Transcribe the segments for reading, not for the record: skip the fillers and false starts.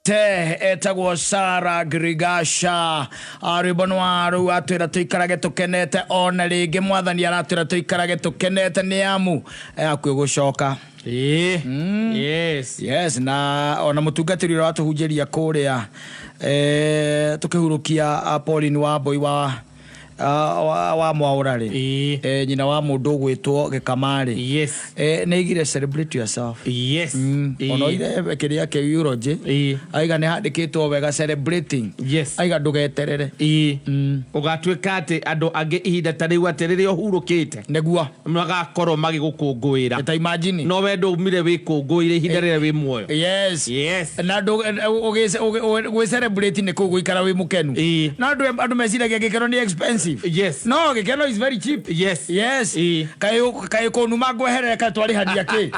te etagwo Sara Grigasha aribonwaru atwira tuikarage tukenete ona ringi mwathani aratwira tuikarage tukenete ni amu akwi gucoka yes na ona mutungatiri ratuhunjiria kuria tukihurukia Pauline Wambui wa Mwaurari nyina wa mundu gwitwo Gikamari neigire celebrate yourself ono ile kiria ke eulogy aiga ne handikitwo wega celebrating aiga ndugeterere ugatwika ati andu angi ihinda tariu atirire uhurukite neguo magakorwo magigukungwira ta imagine no wendo umire wikungwire ihinda rire wi muoyo na ndu ugi celebrate ne kuguikara wi mukenu na andu meciragia gikero ni expensive. No, gikeno is very cheap. Kayo konuma gwehereka twari hadia ke.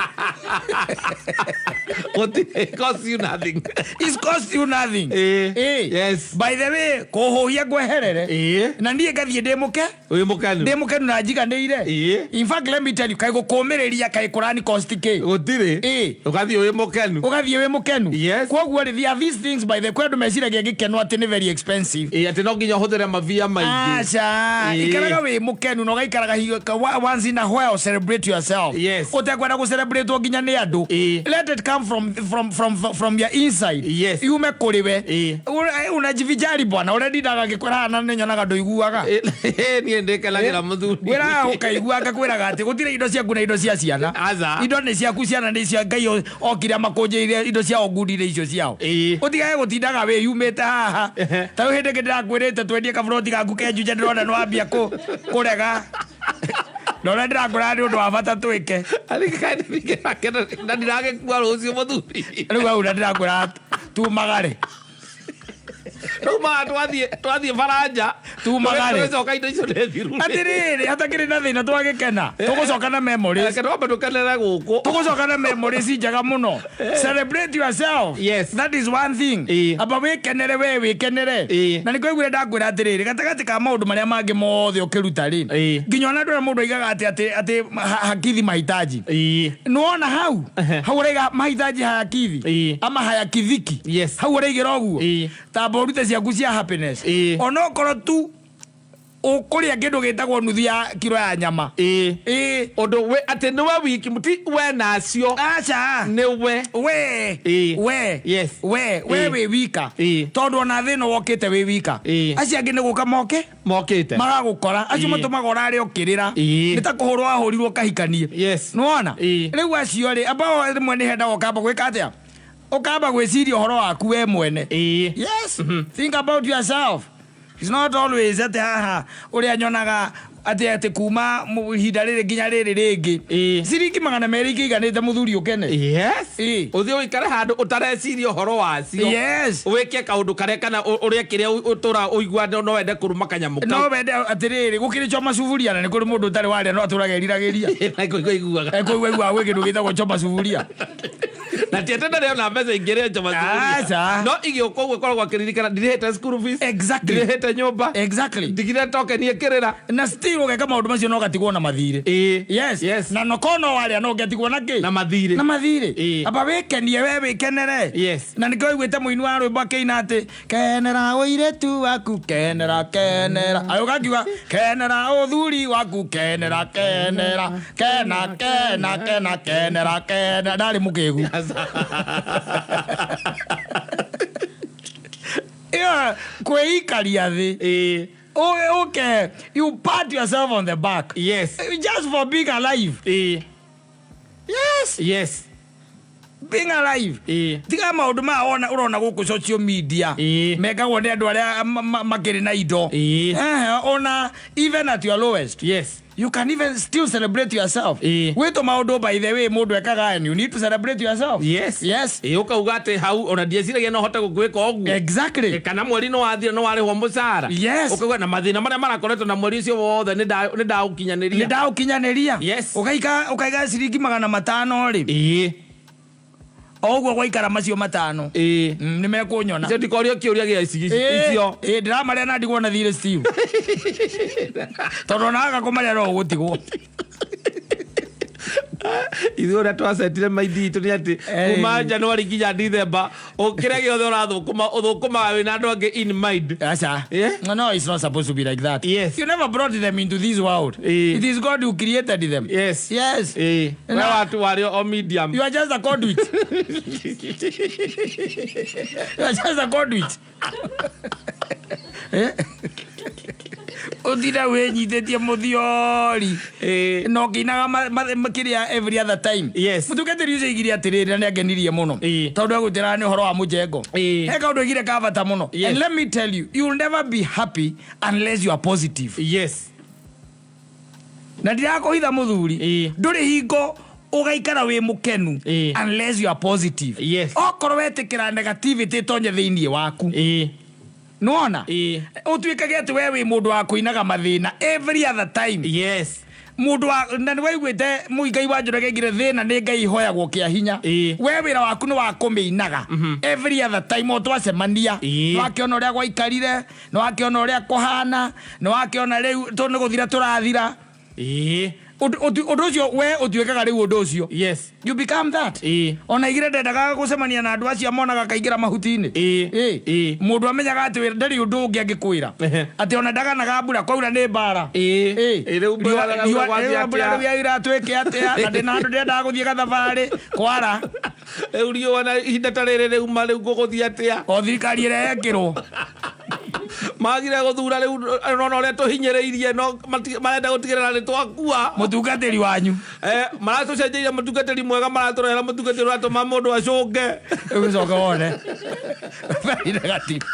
It costs you nothing. It costs you nothing. Yes. By the way, kohohia gweherere. Na ndiye gathie demoke. Uyu mukanu. Demoke na jigandeire. In fact, let me tell you, kayo komereria kayo korani cost ke. Gutire. Ugathie uyu mukanu. Ugathie uyu mukenu. Kwa there are these things by the kwedu meciragia gikeno ati ni very expensive. Ati no nginya huthira mavia maingi. Ikaraga we mukenu no gaikaraga once in a while celebrate yourself. Utakwenda ku celebrate oginya ni andu. Let it come from your inside. Yume kuriwe. Unajivijali bwana already daga gikwera na nyonaga ndoiguaga. Ni ndekelagira muthuri. Wera ukaiguaga kwiraga ati gutire indo cia kuna indo cia ciana. Indo ni cia kuciana ni cia Ngai okira makunjire indo cia ogundire icio ciao. Utigae gutindaga we yumete haha. Tayo hinde ngindira kwirite twendie kaburoti gaku kenjuje ndirona no ambia kurega no ndira ngurani undu wa bata twike ari kaide bigera na ndirage kwa rucio muthuri riu au ndira ngura tu magare Tuma twathie faranja magare tucoka indo icio nethiru atiriri hatakiri na thina twagikena tugucoka na memories no tukenera guku tugucoka na memories njaga muno. Celebrate yourself. That is one thing. Aba wikenere we wikenere na niko igure ndakwira atiriri gatagati ka maundu maria mangi mothe ukiruta ri nginya na ndura mundu aigaga ati hakithi mahitaji nuona hau rega mahitaji hakithi ama hayakithiki hau reigira oguo taborute ciaku cia happiness ono koro tu ukuria kindu gitagwo nuthu ya kilo ya nyama ondo we ate no wiki muti we nacio acha ne we we wika tondu na thina wokite we wika acia ngi ne guka mokite magagukora acio matumagora ari okirira nitakuhurwa ahurirwo kahikanie nuona riu acio ri ambao rimwe ni henda gukamba gwika atia ukamba gwiciria uhoro waku we mwene. Think about yourself. It's not always ati haha uria nyonaga ati kuma hinda riri nginya riri ringi ciringi 200 iganite muthuri ukene uthio wikare handu utareciria uhoro wacio wike kaundu kare kana uria kiria utura uigua no wende kuruma kanyamuka no wende atiriri gukiricho macuburia na ni kuri mundu utari waria no aturagerirageria iguaga gwi kindu gitagwo choma cuburia na tietenda leo na meza ingere choma cuburia no igioka gwe korwo akiririkana ndirihete school fees ndirihete nyumba ndigire toke nie kirira na still ugeka maundu macio no gatigwo na mathire na no kono waria no gatigwo na ki na mathire aba wikenie we wikenere na niko igwete muini wa rwimbo keina ati kenera uire tu waku kenera ayo gakiwa kenera uthuri waku kenera kenera ndari mukigu kweikaria thi okay, you pat yourself on the back just for being alive. Being alive. Tiga maundu ma urona guku social media megagwo ni andu aria makiri na indo ona even at your lowest you can even still celebrate yourself. Weto maundu by the way mundu ekaga and you need to celebrate yourself. Ukauga ati hau ona ndieciragia no hote gugwika oguo kana mweri no wathire no warihwo mucara ukauga na mathina maria marakoretwo na mweri ucio wothe ni ndaukinyaniria ukaiga ciringi 500 ri oguo gwaikara macio 5 ni mekunyona ndio ndikorio kiuria gia icio ndiramarĩa na ndigwo na thire Steve tondu naga kumarĩa ro gutigwo Ithuĩ ũrĩa twacetire maindi itũ nĩ atĩ kuma January nginya December kĩrĩa gĩothe ũthũkũmaga wĩna andũ angĩ in mind. Acha. No, it's not supposed to be like that. Yes. You never brought them into this world. It is God who created them. Yes. Yes. Wewe watu walio o medium. You are just a conduit. You are just a conduit. Odira wenyitetie muthiori no kinaga makiria every other time. Yes. Mutuketeri uce igiria atiriri na ngenirie muno tondu agutira ni horo wa mujengo he kaundu igiria kavata muno. And let me tell you, you will never be happy unless you are positive. Yes. Na ndirakuhitha muthuri nduri hingo ugaikara wi mukenu unless you are positive. Yes. Okorwo wetikira negativity tonye thiini waku nuona utuikage ati we wi mundu wa kuinaga mathina every other time. Yes. Mundu wa na ni waiguite muigai wa njora gegire thina ni ngai hoyagwo kia hinya we wira waku ni wa kuminaga every other time otwacemania no akiona uria gwaikarire no akiona uria kuhana no akiona riu to ni guthira turathira undu ucio we utuikaga riu undu ucio. Yes. You become that. Ona igire ndendaga gucemania na andu acio monaga kaingira mahutini mundu amenyaga ati we ndari undu ungi angikwira ati ona ndaganaga mbura kwaura ni mbara riu mbura ira twike atia na ndina andu ndendaga guthie gathabari kwara riu riu ihinda ta riri riu ma riu guguthie atia o thirikari ire yekirwo magire guthura riu nona uria tuhinyiriirie no marenda gutigirira ni twakua mutungatiri wanyu maratucenjeire mutungatiri mwega maraturehera mutungatiri uratuma mundu acunge ugicoka wone very negative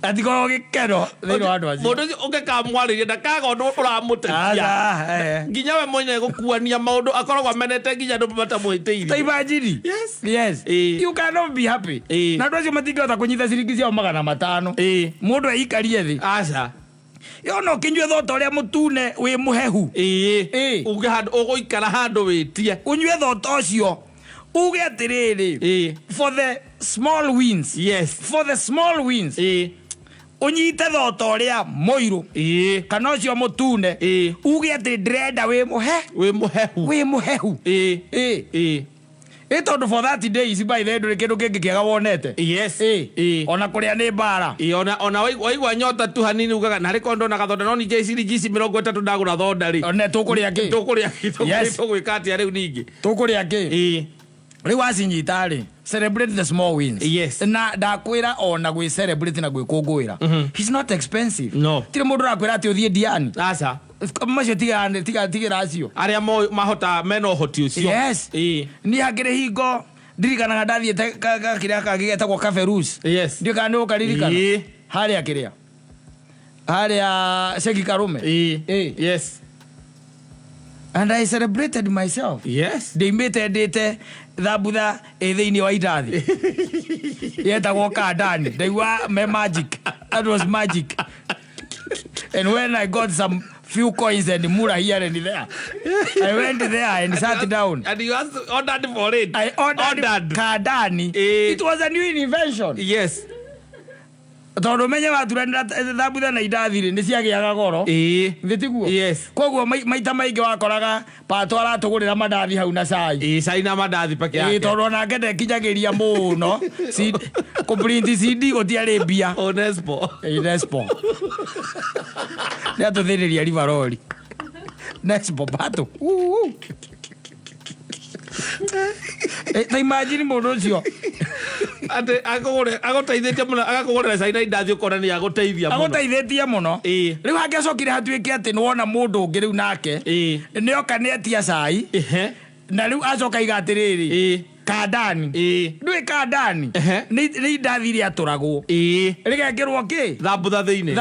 atikorwo gikeno thiini wa andu acio mundu ucio ungikamwaririe ndakaga undu uramuteithia nginya we mwene gukuania maundu akoragwo amenete nginya andu matamuhitiirie taimajiri. Yes. You cannot be happy na andu acio matingihota kunyita ciringi ciao 500 mundu eikarie thi. Aca yo no kinyue thota uria mutune wi muhehu uge handu uguikara handu witie unyue thota ucio uge atiriri for the small wins. Yes. For the small wins unyite thota uria moiru kana ucio mutune uge ati ndrenda wi muhehu tondu for that days by the nduri kindu kingi kiaga wonete. Yes. Ona kuria ni mbara ona waigua nyota tu hanini ugaga na riko ndona gathonda no ninge ciringi 30 ndagura thonda ri ona tukuria ki tugwika atia riu ningi tukuria ki riu acinyita ri celebrate the small wins. Yes. Na ndakwira ona gwi celebrate na gwi kungwira he's not expensive. No. Tire mundu rakwira ati uthie Diani. Aca macio tiga acio aria mahota mena uhoti ucio. Yes. Ni hakire hingo ndirikanaga ndathiete kiria kagigetagwo Kaferus. Yes. Ndio kana ukaririkana haria kiria haria Sheki Karume. Yes. And I celebrated myself. Yes. Ndite thabutha thiini wa irathi yetagwo Kadani. They were magic. That was magic. And when I got some few coins and mura here and there, I went there and sat down. And you ordered for it. I ordered Kadani. It was a new invention. Yes. Tondu menye waturana thabutha na irathi ni ciagiaga goro thitiguo. Yes. Koguo maita maingi wakoraga pato aratugurira mandathi hau na cai cai na mandathi peke yake tondu ona ngende kinyagiria muno kuprint CD gutiari mbia Onespo ni atuthiriria rivarori Nespo bato imagine mundu ucio ate agoteithĩtie mũno agakũgũrĩra cai na indathi ũkona nĩ agũteithĩtie mũno rĩu hangĩacokire hatuĩke atĩ nĩwona mũndũ ũngĩ rĩu nake nĩoka nĩetia cai na rĩu acoka iga atĩrĩrĩ Kadani ndũĩ Kadani nĩ indathi iria atũragwo rĩgekĩrwo kĩ thambutha thĩinĩ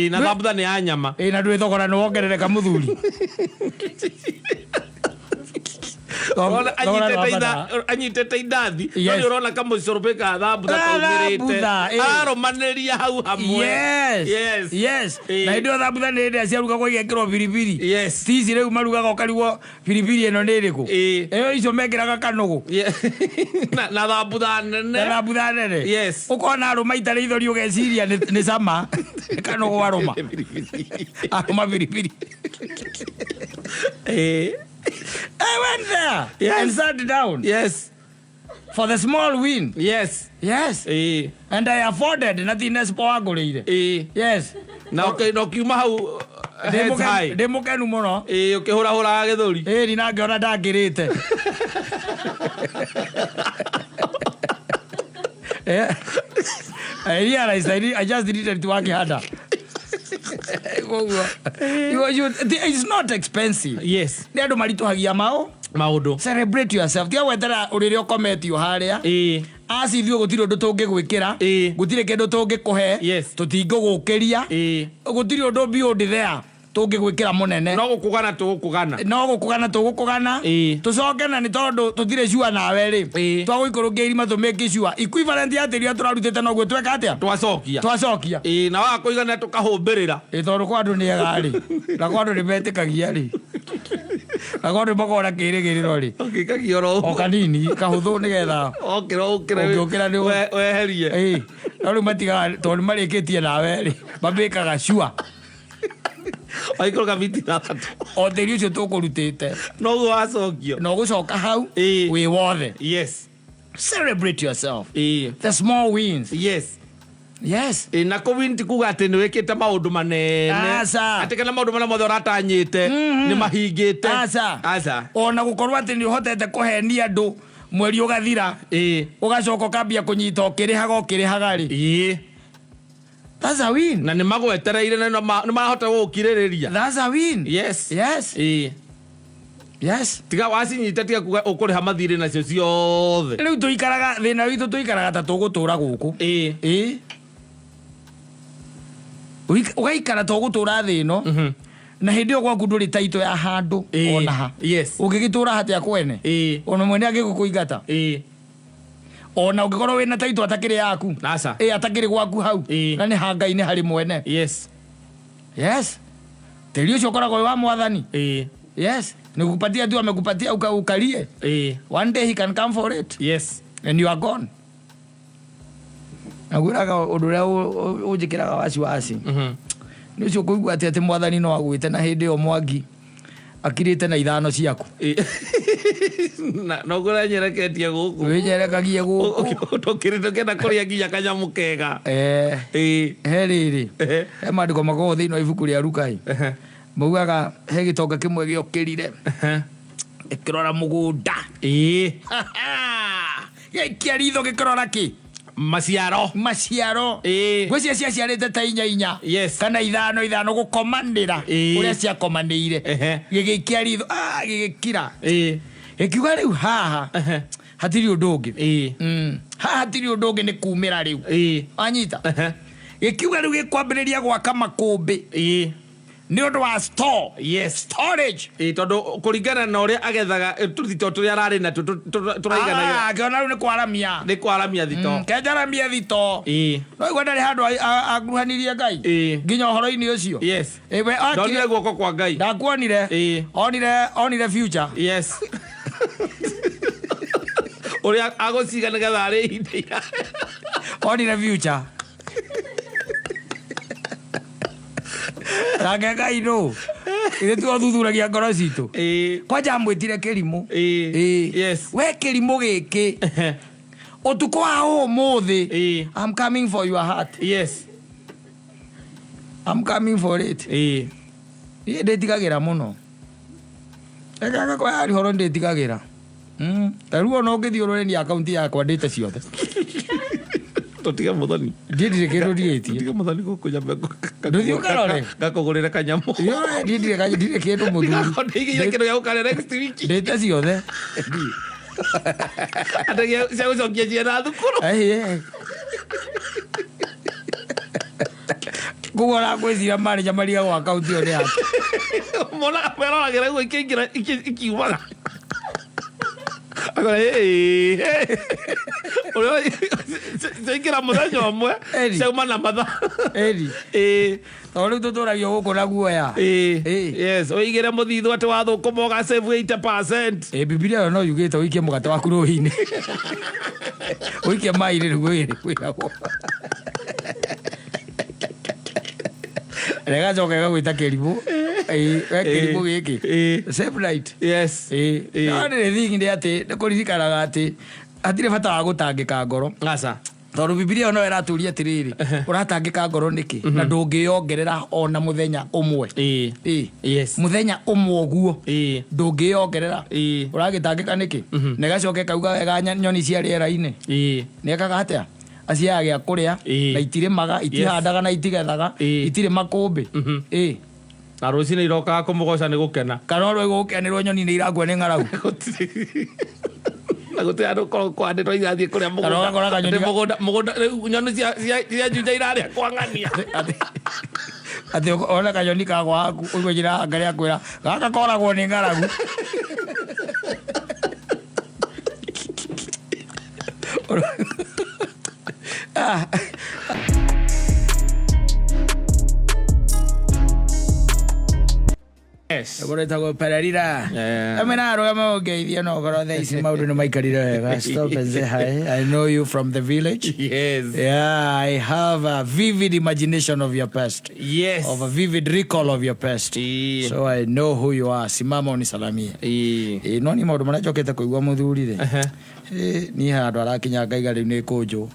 na thambutha nĩ ya nyama na ndũĩ thogora nĩwongerereka mũthuri anyitete indathi no urona kamũcorobĩ ka thambutha kaumĩrĩte aromanĩria hau hamwe. Yes. Na ndio thambutha nĩ hĩndĩ ciarugagwo igekĩrwo biribiri. Tici rĩu marugaga ũkarigwo biribiri ĩno nĩ ĩrĩkũ ĩyo icio mekĩraga kanũgũ na thambutha nene ũkona arũma itarĩ ithori ũgeciria nĩ cama kanũgũ arũma biribiri I went there and sat down. Yes. For the small win. Yes. Yes. And I afforded nothing else poagorire. Yes. Now kiuma hau heads high. Demo kenu muno. Ukihura githuri. Ni na ngiona ndangirite. I realized I just needed to work harder. It's not expensive. Yes. Ni andu marituhagia maundu. Celebrate yourself. Tia wetera urire ukometio haria. Acithio gutiri undu tungigwikira. Gutiri kindu tungikuhe. Tutingigukiria. Gutiri undu build there. Tungigwikira munene. No gukugana tugukugana. Tucoke na ni tondu tutire sure nawe ri. Twaguikurukia irima tumeke sure. Equivalent ya tiri turarutite no gwetweka atia? Twacokia. Na wa kuigana tukahumbirira. Tondu kwa andu ni egari. Na kwa andu ni metikagia ri. Na kwa andu magora kirigiriro ri. Kagioro. O kanini kahuthu ni getha. Okira ni weherie. Riu matiga tondu marikitie nawe ri. Mabikaga sure. Aikoro kamiti na tatu. O tiri ucio tukurutite. No gwacokio. No gucoka hau. We wothe. Yes. Celebrate yourself. The small wins. Yes. Yes. Na kuwin ti kuga ati ni wikite maundu manene. Ati kana maundu mana mothe uratanyite ni mahingite. Asa. Ona gukorwo ati ni uhotete kuhenia andu mweri ugathira. Ugacoka ukambia kunyita ukirihaga ri. That's a win. Na ni magwetereire na ni mahota gukiririria. That's a win. Yes. Yes. Yes. Tiga wasinyita tiga kuga ukuriha mathire na cio ciothe. Riu tuikaraga thina witu tuikaraga ta tugutura guku. Ugaikara tugutura thino. Na hindi yo gwaku nduri taito ya handu ona ha. Yes. Ugigitura hatia kwene. Ona mwene agigukuigata. Ona ungikorwo wina taito atakiri yaku. Nasa. Atakiri gwaku hau. Na ni hangai-ini hari mwene. Yes. Yes. Tiri ucio koragwo wa mwathani. Yes. Nikupatia tu amekupatia ukalie. One day he can come for it. Yes. And you are gone. Aguraga uduria ujikiraga wasi. Ni ucio kuigua ati mwathani no agwite na hindi yo Mwangi akirite na ithano ciaku. No gura nyereketie guku. We nyerekagie guku. Tokirite kenda kuria nginya kanyamu kega. Heriri. He mandiko mago thino ibuku ria Rukai. Maugaga he gitonga kimwe giokirire. Ikirora mugunda. Gaikia ritho gikirora ki? Maciaro. Gwecia ciarite ta inya. Yes. Kana ithano gukomanira. Uria cia komanire. Gigikia ritho. Gigikira. Ikiuga riu haha. Hatiri undu ungi. Haha hatiri undu ungi ni kumira riu. Anyita. Gikiuga riu gikwambiriria gwaka makumbi. Ni undu wa store. Yes. Storage. Tondu kuringana na uria agethaga tuthito turia arari na turaiganaga. Akiona riu ni kwaramia. Ni kwaramia thito. Kenjaramia thito. No igwa ndari handu aguhanirie Ngai. Nginya uhoro-ini ucio. Yes. Ndonire guoko kwa Ngai. Ndakuonire. Onire future. Yes. Uria aguciga nigetha ari ihinda. Onire future. Rangega ino. Ile tu athuthuragia ngoro citu. Kwanja mwitire Kirimu. Yes. We Kirimu giki. Utuko wa umuthi. I'm coming for your heart. Yes. I'm coming for it. Ndetigagira muno. Ekaga kwa ari horo ndetigagira. Taruo no ngithio rore ni account yakwa ndite ciothe. Totiga muthoni. Ndire kindu ndietie. Totiga muthoni gukunya mbego. Nduthi ukarore. Ngakugurira kanyamu. Ndire kindu muthuri. Ndigire kindu gya gukare next week. Ndite ciothe. Atagia cia gucokia ciana thukuru. Gugora gwicira mari jamariga gwa account yo ni yake. Mona aperagira gwe ikiumaga. Agora Sekira muthenya omwe seuma na matha. Tori tuturagio guku na guoya. Yes, oigire muthithu ati wathukuma uga save 80%. Biblia yo no yugite uikie mugate waku ruhi-ini. Uikie maire gwiragwo. Rega coka gwita Kirimu. kĩrimũ gĩkĩ Sephirite. Yes. No nĩ thing nĩ atĩ nĩ kũririkanaga atĩ hatirĩ bata wa gũtangĩka ngoro. Aca. Tondũ Bibilia no ĩratũria atĩrĩrĩ, ũratangĩka ngoro nĩkĩ na ndũngĩyongerera ona mũthenya ũmwe. Yes. Mũthenya ũmwe ũguo ndũngĩyongerera. Ũragĩtangĩka nĩkĩ na ĩgacoka ĩkauga wega nyoni cia rĩera-inĩ nĩekaga atĩa aciaga gĩa kũrĩa na itirĩmaga itihandaga na itigethaga itirĩ makũmbĩ. Na rũcinĩ irokaga kũmũgoca nĩ gũkena. Kana rwĩ gũkenĩrwo nyoni nĩ irakua nĩ ng'aragu. Na gũtĩ andũ kwandĩtwo igathiĩ kũrĩa mũgũnda nyoni cia njunja irarĩa kwa ng'ania. Atĩ ona kanyoni kagwa ũguo njĩra ngarĩ akwĩra gaka koragwo nĩ ng'aragu. Ũkoretagwo Pererira. Amena arũgama ũngeithia no ũkorwo thaa ici maũndũ nĩ maikarire wega. Stop and say hi. I know you from the village. Yes. Yeah, I have a vivid imagination of your past. Yes. Of a vivid recall of your past. So I know who you are. Simama unisalamie. No ni maũndũ marĩa njokete kũigua mũthuri rĩ. Ni handũ arakinya ngaiga rĩu nĩ kũnjũ.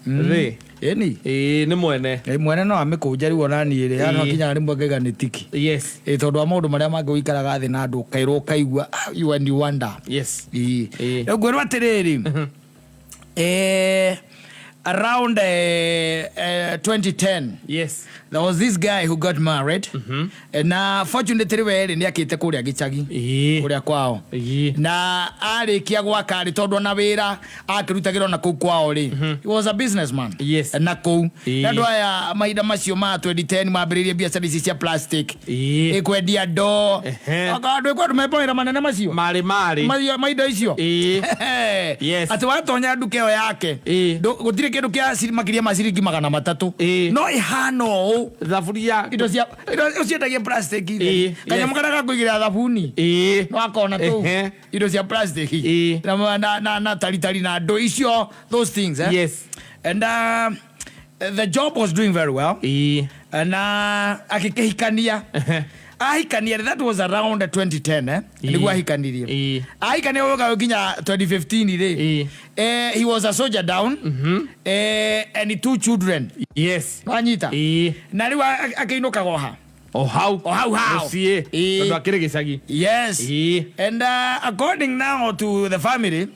Rĩ. Eni. Nĩ mwene. Mwene no amĩkũnja rĩu ona niĩ rĩ. Hano akinya rĩmwe ngaiga nĩ tiki. Yes. Tondũ wa maũndũ marĩa mangĩ ũikaraga thĩ na andũ kairwo kaigua you and you wonder. Yes. Ngwĩrwo atĩrĩrĩ. Around 2010. Yes. There was this guy who got married. Na fortunately we nĩ akĩte kũrĩa gĩcagi. Kũrĩa kwao. Na arĩkia gwaka rĩ tondũ na wĩra akĩrutagĩra na kũu kwao rĩ. He was a businessman. Yes. Na kũu. Andũ aya mahinda macio ma 2010 mambĩrĩirie biacara ici cia plastic. Kwendia ndoo. Andũ kwa meponyera manene macio. Marĩ. Mahinda icio. Yes. Atĩ watonya nduka ĩyo yake. Gũtirĩ kĩndũ kĩa makĩria ma ciringi 300. No ihana ũũ. Thaburia. Indo ciendagia plastic ile. Kanyamũ karĩa gakũigĩrĩra thabuni. No akona tũu. Indo cia plastic. Na taritari na ndoo icio. Those things. Yes. And the job was doing very well. And akĩkĩhikania. Ahikania, that was around 2010 niguo ahikanirie. Ahikania woga nginya 2015 he was a soldier down and 2 children. Yes. Wanyita. Na riu akĩinũka goha. How? Tondũ akĩrĩ gĩcagi. Yes. And according now to the family,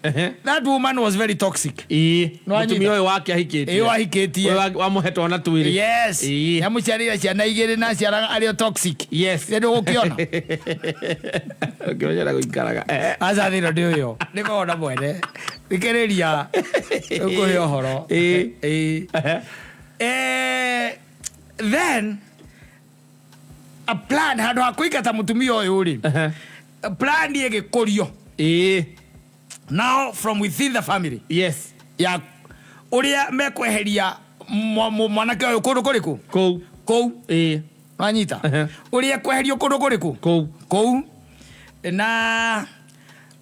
that woman was very toxic. Mũtumia ũyũ wake ahikĩtie. Ahikĩtie. Wamũhetwo na twĩrĩ. Yes. Yamũciarĩire ciana igĩrĩ na ciaraga arĩ toxic. Yes. Nĩ gũkĩona. Ngĩmenyera gũikaraga. Aca thĩno ndĩ ũyũ. Nĩ kona mwene. Thikĩrĩria. Ũkũhe ũhoro. Then a plan handũ ha kũingata mũtumia ũyũ rĩ. Plan ĩgĩkũrio. Now from within the family. Yes. Ya ũrĩa mekweheria mwanake ũyũ kũndũ kũrĩkũ? Kũu. Wanyita. Ũrĩa kweherio kũndũ kũrĩkũ? Kũu. Na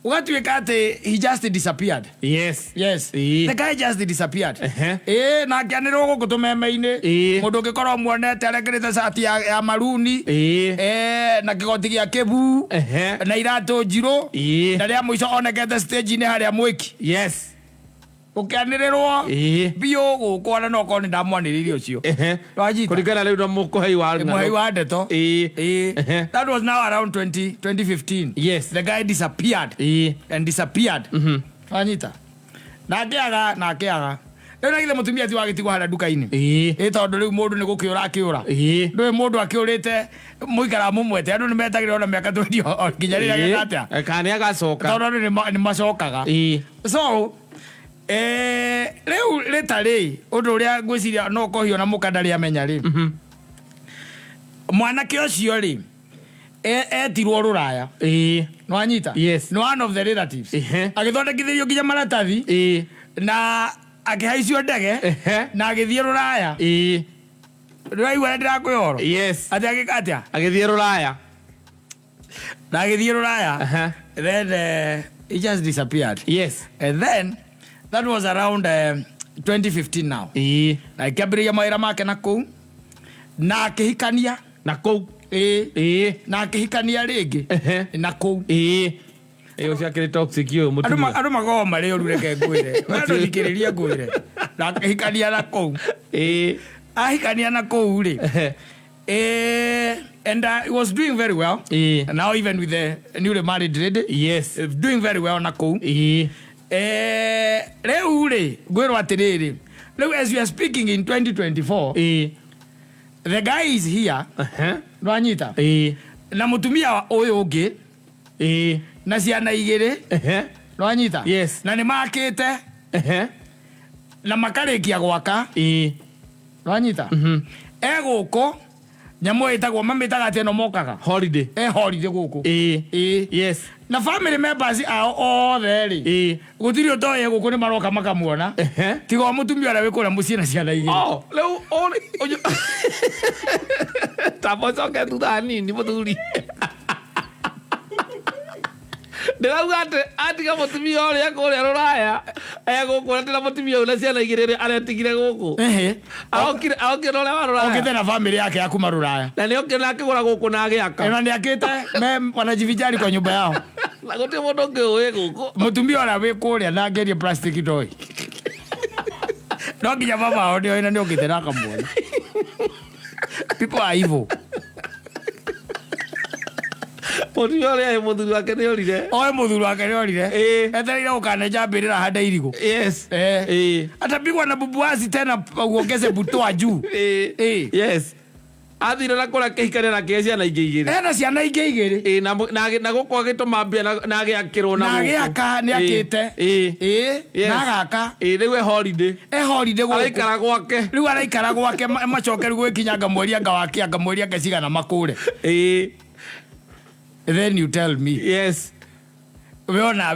ugatuĩka atĩ he just disappeared. Yes. The guy just disappeared. Na akĩanĩrwo gũkũ tũmeme-inĩ. Mũndũ ũngĩkorwo muonete arekĩrĩte shati ya maruni. Na kĩgoti gĩa kĩbu. Na iratũ njirũ. Na rĩa mũico onekete stage-inĩ harĩa mwĩki. Yes. Ũkĩanĩrĩrwo biũ gũkũ ona no korwo nĩ ndamwanĩrĩirie ũcio. Kũringana rĩu na mũkũhei wa ndeto. That was now around 2015. Yes. The guy disappeared. And disappeared. Wanyita. Na akĩaga. Rĩu na githe mũtumia ti wagĩtigwo harĩa nduka-inĩ. Tondũ rĩu mũndũ nĩ gũkĩũra akĩũra. Ndũĩ mũndũ akĩũrĩte mũikara mũmwete. Andũ nĩ metagĩrĩra ona mĩaka 20 nginya rĩrĩa gĩgatĩa. Kana agacoka. Tondũ nĩ macokaga. So rĩu rĩtarĩ ũndũ ũrĩa ngwĩciria no ũkohio na mũka ndarĩ amenya rĩ. Mwanake ũcio rĩ etirwo rũraya. Nwanyita. Yes. No one of the relatives. Agĩthondekithĩrio nginya maratathi. Na akĩhaicio ndege. Na agĩthiĩ rũraya. Rĩraigua ndĩrakwĩhoro. Yes. Atĩ agĩka atĩa? Agĩthiĩ rũraya. Na agĩthiĩ rũraya. Then he just disappeared. Yes. And then that was around 2015 now. Na akĩambĩrĩria mawĩra make na kũu. Na akĩhikania. Na kũu. na akihikania ringi na kou Eyo ciakire toxic yo mutumia. Andu mago mari oru reke ngwire. Wendo thikiriria ngwire. Na akihikania na kou. Ahikania na kou ri. And he was doing very well. And now even with the newly married lady. Yes. Doing very well na kou. Reu ri ngwirwa atiriri. Now, as we are speaking in 2024, the guy is here. Rwanyita. Na mutumia uyu ungi. Na ciana igiri. Rwanyita. Yes. Na ni makite. Na makarikia gwaka. Rwanyita. Guku nyamu itagwo mamitaga ati no mokaga. Holiday. Holiday guku. Yes. Na family members ao othe ri gutiri utoye guku ni maroka makamuona tigo mutumia ora wikura mucie na ciana igiri leu oni tapocoke thutha nini muthuri ndirauga atiga mutumia uria kuria ruraya egukura tira mutumia una ciana igiri aretigire guku aokire uria wa ruraya okite na family yake akuma ruraya na nio kina akigura guku na agiaka na ni akite me wanajivijari kwa nyumba yao na guti mundu ngiuwe guku mutumia ora wikuria na ngerie plastic toy no nginya baba ao ndio ina ni okite na kamuona people are evil. Mutumia uria muthuri wake ni orire muthuri wake ni orire ethereire ukaneja mbirira handa irigo. Yes. Atapigwa na bubuazi tena uongeze butoa juu. Yes. Athire na kora kihikania na kecia na igigiri. Na ciana igigiri. Na gukwa gituma mbia na agiakirwo na guku. Na agiaka ni akite. Na agaka. Riu holiday. Holiday guku. Araikara gwake. Riu araikara gwake macoke riu gwikinyanga mweri anga wake anga mweri anga cigana makure. Then you tell me. Yes. We ona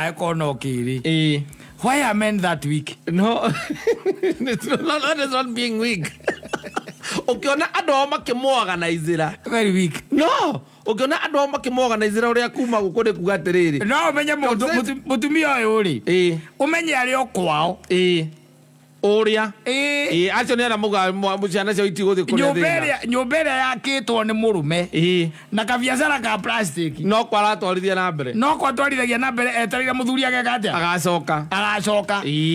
ekono kiri. Why are men that weak? No. It's not being weak. Ukiona andu ao makimorganizeira. Very weak. No. Ukiona andu ao makimorganizeira uria kuma guku ni kuga atiriri. No, menye mutumia uyu ri. Umenye ari o kwao. Uria acio ni ara muga muciana cio itiguthi kuria thina nyumba iria yakitwo ni murume na kabiacara ka plastic no kwaratwarithia na mbere no kwatwarithagia na mbere eterire muthuri ageka atia agacoka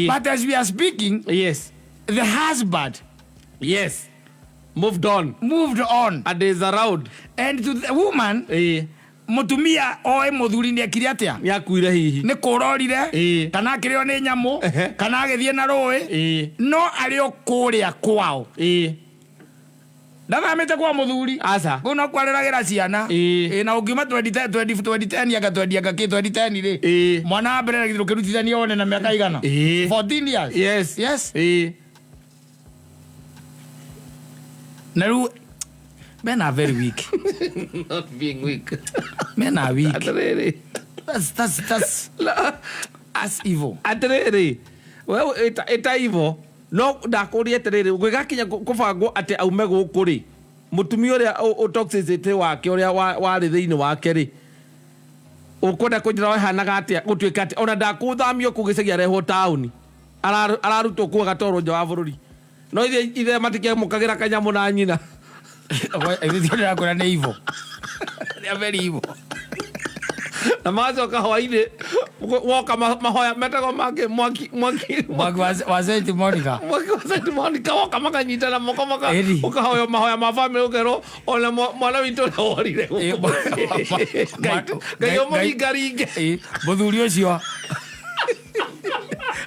but as we are speaking yes the husband moved on and is around and to the woman mutumia oe muthuri ni akiri atia ni akuire hihi ni kurorire kana akirio ni nyamu kana agithie na rui no ari o kuria kwao ndathamite kwa muthuri aca kuno kwareragira ciana na ungiuma 2010 agatwendia ngaki 2010 ri mwana mbere na githiru kirutithania one na miaka igana 14 years yes na ru men are very weak. Not being weak. Men are weak. That's evil. Atiriri. Well, eta evil. No ndakuri atiriri. Gwigakinya kubangwo ati aume guku ri. Mutumia uria toxicity wake uria wari thiini wake ri. Ukwenda kunjira we hanaga atia gutuika ati ona ndakuthamio kugicagia reho town. Ararutwo kuo gatorwo nja wa bururi. No ithe matikia mukagira kanyamu na nyina. Everything I got an evil. They are very evil. Na macoka hwaini woka mahoya metago make mwaki wa Saint Monica woka makanyitana moko maka ukahoya mahoya ma family ukero ona mwana witu orire gayo muringaringe muthuri ucio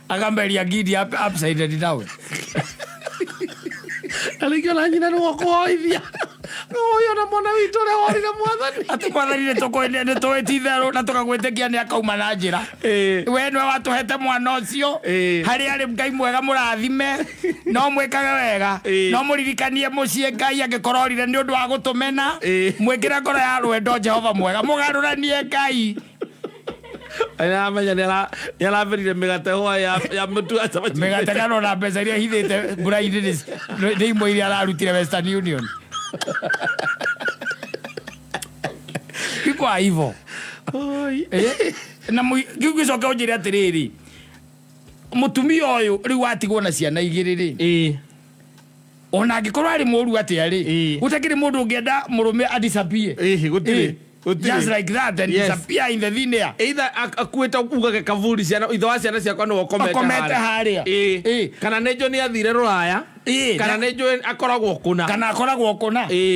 agamberia ngidi upside down alikio na nyina no kuhoithia no na mwana witu re hori na mwathani ati mwathani ne tokoende ne toetithero na tukagwetekia ni akauma na njira we nwe watuhete mwana ucio hari ari Ngai mwega murathime no mwikage wega no muririkanie mucie Ngai angikororire ni undu wa gutumena mwikira ngoro ya rwendo Jehova mwega mugaruranie Ngai ana manya ni araverire migate hoa ya mutu acha migate kana na mbeca iria hithite mbura-ini ni imwe iria ararutire Western Union. People are evil. Na gigicoka unjire atiriri mutumia uyu riu atigwo na ciana igiri ri ona angikorwo ari mũru atia ri gutakiri mundu ungienda murume adisappear gutiri just like that and disappear in the thin air either akuita ugage kavuri ciana itho wa ciana ciakwa no komete haria kana nejo ni athire ruraya kana nejo akoragwo kuna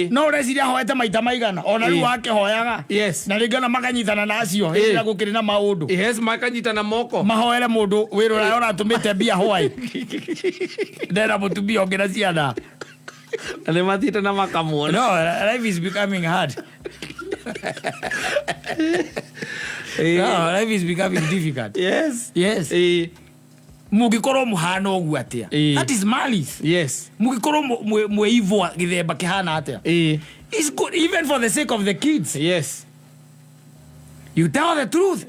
no ureciria hoete maita maigana ona riu wake hoyaga na ringana makanyitana na acio ira gukiri na maundu makanyitana moko mahoere mundu wiruraya uratumite bia hwai ndera mutumia ongira ciana ale matita na makamuona no life is becoming hard no, life is becoming difficult. Yes. Mugikoro muhana ogu atia. That is malice. Yes. Mugikoro mweivwa githemba kihana atia. It's good even for the sake of the kids. Yes. You tell the truth.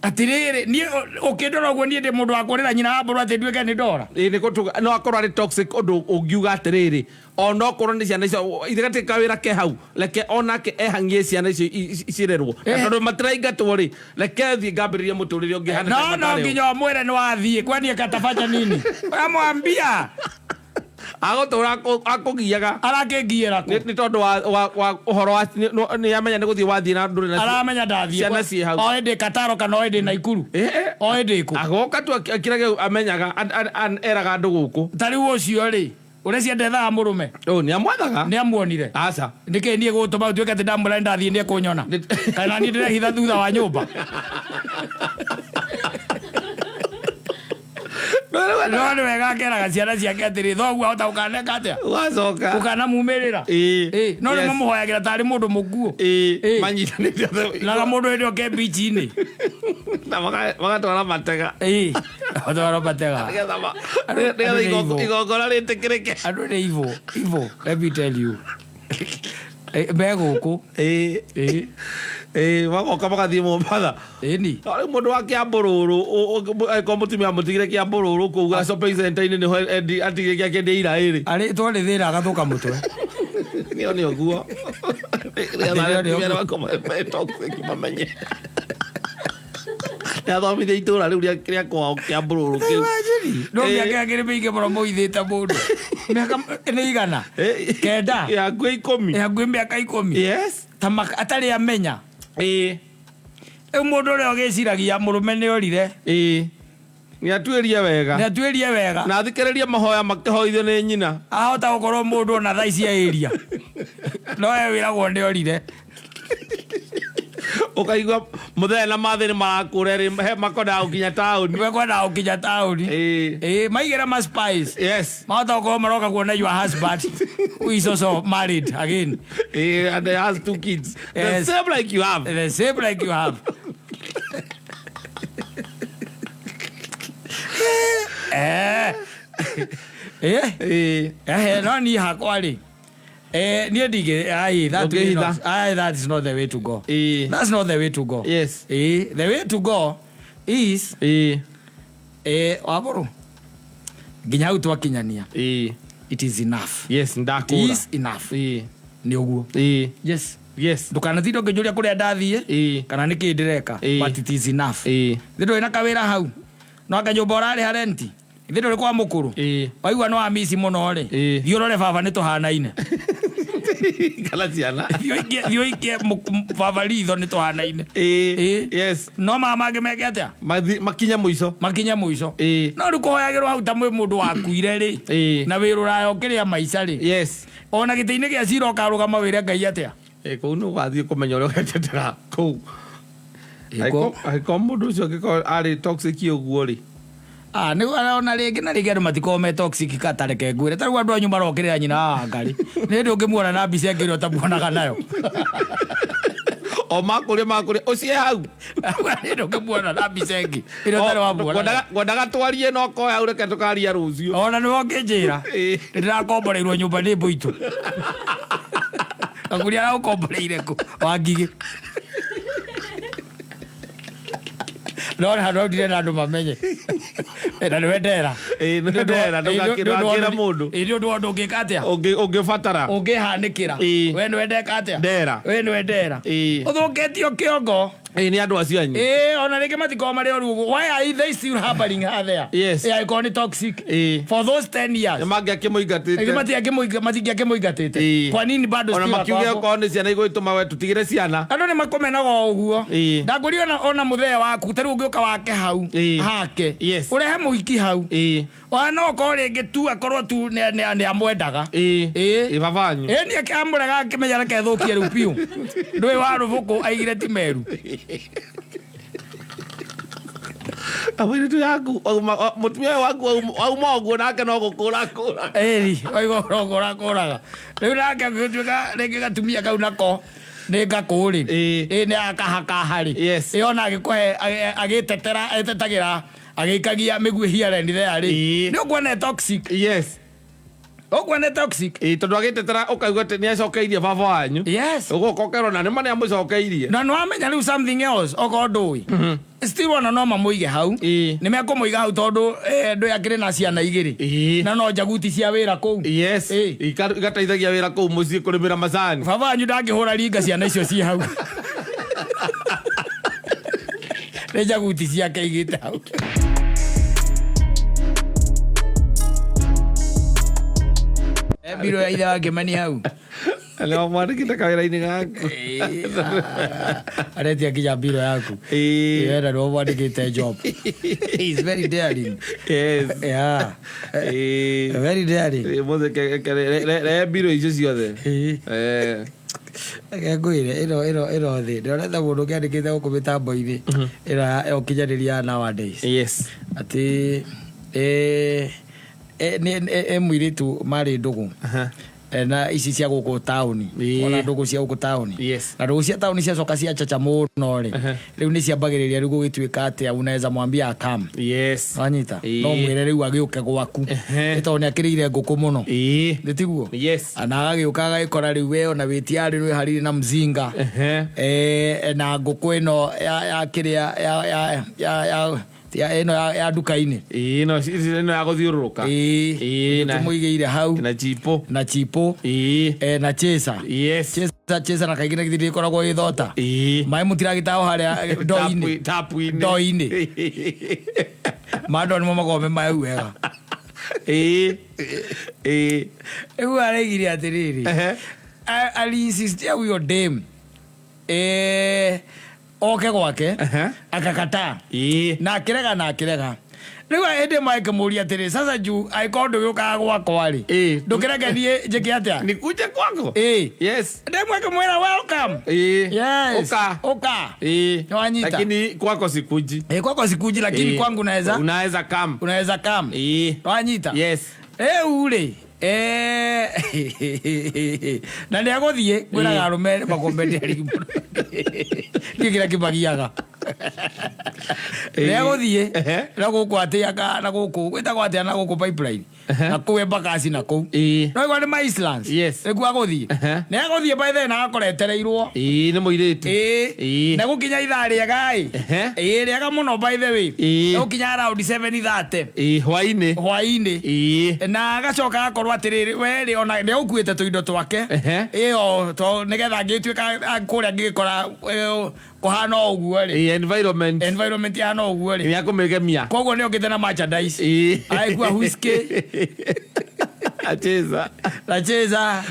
Atirere ni okendora gwo ni ndi mundu akorera nyina aburu ati ndweke ni ndora ni ko no akorwo ari toxic ondo ongiuga atiriri ono korwo ni ciana icio ithigate kawira ke hau leke onake ehangie ciana icio icirerwo tondu matiraigatwo ri leke thie ngambiririe muturire ungi hana no nginya mwere ni wathie kwani katafanya nini amwambia agotora akugiaga arakengiera ko ni tondu wa uhoro wa ni amenya ni guthie wathie na nduri na aramenya ndathie ciana ci hau o ende kataro kana o ende na ikuru o ende ku agoka tu akirage amenyaga eraga ndu guku tari ucio ri urecia ndetha murume ni amwathaga ni amuonire aca ndike nie gutuma tuike ati ndamura ndathie ni kunyona kana ni ndirehitha thutha wa nyumba no ni wega keraga ciana ciake atiri thogu ahota ukaneka atia wacoka ukana mumirira no ni mamuhoyagira tari mundu mukuo manyitanite naga mundu ndio ke beach-ini na magatwara matega watwara matega igongora ritikirike andu ni evil let me tell you beguku wagoka magathie Mombasa ni ari mundu wa Kiambururu ko mutumia mutigire Kiambururu ku ga shopping center ini niho atigire yake ndeira iri ari twari thira agathuka mutwe ni oguo ni wakoma toxic mamenye ya thomithia itura riu ria kwao Kiambururu kiu no miaka ngiri mingi muno muithite mundu miaka ni igana kenda ya ngui 10 ya ngui miaka 10 yes tamaka atari amenya mundu ria ogiciragia murume ni orire ni atuirie wega na thikiririe mahoya makihoithio ni nyina ahota gukorwo mundu ona thaa cia area no we wiragwo ni orire ukaigua muthenya na mathini marakura ri he makoda ukinya town wekwenda ukinya town maigira ma spies yes mahota gukorwo maroka kuona your husband who is also married again and he has 2 kids the same like you have no ni hakwa ri ni ndige that is not the way to go that's not the way to go yes the way to go is waboro ginya hau twakinyania it is enough yes ndakura it is enough ni uguo yes ndukanathinde ngijuria kuria ndathie kana niki ndireka but it is enough thindo ina kawira hau no akanyumba urari harenti thindo ri kwa mukuru waigua no amisi muno ri thiorore baba ni tuhanaine kala ciana thio ike baba ritho ni tuhanaine yes no mama ngimeke atia makinya muico no ri kuhoyagirwo hau ta mundu wakuire ri na wirurayo kiria maica ri yes ona giteine gia cira ukarugama wire Ngai atia kou no gathie kumenya uria ugetetera kou ko mundu ucio ngiko ari toxic uguo ri ni ona ringi na ringi andu matikome toxic katareke ngwire taru andu anyu marokirira nyina ngari ni ndi ungimuona na mbica ngiri ta muonaga nayo o makuri ucie hau ni ndi ungimuona na mbica ngi iro tare wa muona gwendaga twarie no ko hau reke tukaria rucio ona ni wonginjira ndirakomboreirwo nyumba ni mbuitu akuria na ukomboreire ku wangigi no hano ndire na andu mamenye na ni wendera ndugakira mundu ndio ndu ngika atia ungifatara ungihanikira we ni wendeka atia we ni wendera uthuketio kiongo ni andu acio anyu ona rĩngĩ matiko marĩ oru ũguo. Why are they still harboring her there? Yes. Ĩkorwo nĩ toxic for those 10 years. Mangĩakĩmũingatĩte matingĩakĩmũingatĩte. Kwa nini bado still ona makiuge okorwo nĩ ciana igũgĩtũma we tũtigĩre ciana. Andũ nĩ makũmenaga o ũguo. Ndangũria ona mũthee waku tarĩ ũngĩũka wake hau hake ũrehe mũhiki hau ona okorwo rĩngĩ tu akorwo tu nĩ amwendaga babanyu nĩ akamũrega akĩmenya reke thũkie rĩu piũ ndũĩ wa rũbũkũ aigire ti meru. Abaitu yaku mutumia waku auma oguo nake no gũkũrakũra oiga ũragũrakũraga rĩu nake angĩtuĩka rĩngĩ gatumia kau nako nĩ ngakũrĩ nĩ akahakaharĩ ona agĩkũhe agĩtetera etetagĩra agĩikagia mĩguĩ hiareni thearĩ nĩ ũkuona toxic. Ũkuona toxic tondũ agĩtetera ũkaigua atĩ nĩ acokeirie baba wanyu ũgũkokerwo na nĩma nĩ amũcokeirie na nĩwamenya rĩu something else okorwo ndũĩ still ona no mamũige hau nĩ mekũmũiga hau tondũ ndũĩ akĩrĩ na ciana igĩrĩ na no njaguti cia wĩra kũu igateithagia wĩra kũu mũciĩ kũrĩmĩra macani. Baba wanyu ndangĩhũra ringa ciana icio ciĩ hau nĩ njaguti ciake igĩte hau. Biro ya ithe wake mani hau leo mwandĩkĩte kawĩra-inĩ gaku aretia kinya biro yaku wenda nĩwe mwandĩkĩte job. He's very daring. Very daring. Rehe biro icio ciothe ngwĩre ĩno thĩ ndĩronetha mũndũ kĩandĩkĩte gũkũ mĩtambo-inĩ ĩno ũkinyanĩria nowadays atĩ mũirĩtu marĩ ndũgũ na ici cia gũkũ taũni ona ndũgũ cia gũkũ taũni na ndũgũ cia taũni ciacoka ciachacha mũno rĩ rĩu nĩ ciambagĩrĩria rĩu gũgĩtuĩka atĩ unaweza mwambia akam wanyita no mwĩre rĩu agĩũke gwaku tondũ nĩ akĩrĩire ngũkũ mũno nĩ tiguo na agagĩũka agagĩkora rĩu we ona wĩtiarĩ nĩ harĩ na mzinga na ngũkũ ĩno ya kĩrĩa eno ya duka-inĩ ino ya gũthiũrũrũka tũmũigĩire hau na chipo na chesa na kaingĩ na githiri ĩkoragwo ĩthota maĩ mũtiragĩtaho harĩa ndoo-inĩ mandũ nĩmo magome maĩ wega rĩu araigire atĩrĩrĩ alinsistia huyo dem oke gwake akakataa na akĩrega rĩu hĩndĩ makĩmũria atĩrĩ sasa juu angĩkorwo ndũgĩũkaga gwakwa rĩ ndũkĩreke niĩ njĩke atĩa nikuje kwako ndemwe akĩmwĩra welcome ũka nĩwanyita lakini kwako sikuji lakini kwangu unaweza come nĩwanyita rĩu rĩ na nĩ agũthiĩ kwĩraga arũme makombendi arigi mũno niĩ kĩrĩa kĩmagiaga nĩ agũthiĩ na gũkũ atĩaga na gũkũ gwĩtagwo atĩa na gũkũ pipeline na kũu embakasi na kũu no igua nĩ maislands nĩguo agũthiĩ nĩ agũthiĩ by then agakoretereirwo nĩ mũirĩtu na gũkinya ithaa rĩega rĩega mũno by the way gũkinya around 7:30 hwainĩ na agacoka agakorwo atĩrĩrĩ we ona nĩ ũkuĩte tũindo twake ĩyo nĩgetha angĩtuĩka kũrĩa angĩgĩkora kũhana ũguo rĩ environment ihana ũguo rĩ nĩ akũmĩgemia koguo nĩ okĩte na merchandise aigua whiskey acheza